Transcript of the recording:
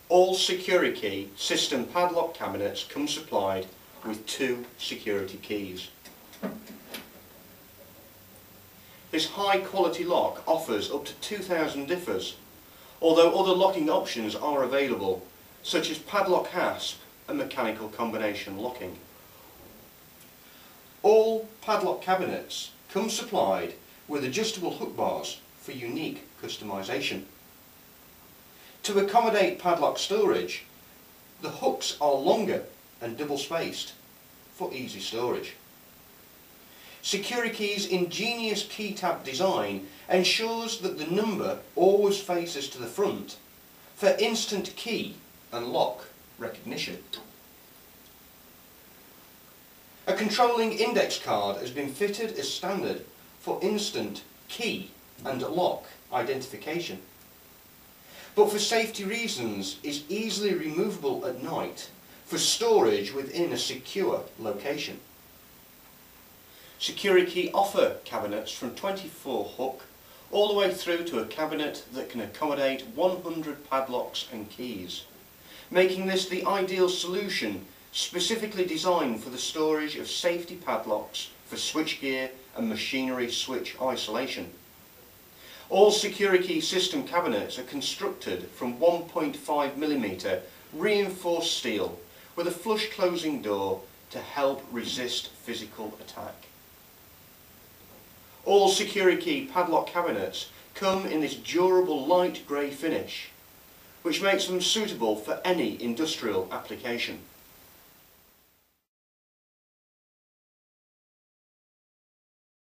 All security system padlock cabinets come supplied with 2 security keys. This high quality lock offers up to 2,000 differs, although other locking options are available, such as padlock hasp and mechanical combination locking. All padlock cabinets come supplied with adjustable hook bars for unique customization. To accommodate padlock storage, the hooks are longer and double spaced for easy storage. Securikey's ingenious key tab design ensures that the number always faces to the front for instant key and lock recognition. A controlling index card has been fitted as standard for instant key and lock identification, but for safety reasons is easily removable at night for storage within a secure location. Securikey offer cabinets from 24 hook all the way through to a cabinet that can accommodate 100 padlocks and keys, making this the ideal solution specifically designed for the storage of safety padlocks for switchgear and machinery switch isolation. All Securikey system cabinets are constructed from 1.5mm reinforced steel with a flush closing door to help resist physical attack. All Securikey padlock cabinets come in this durable light grey finish, which makes them suitable for any industrial application.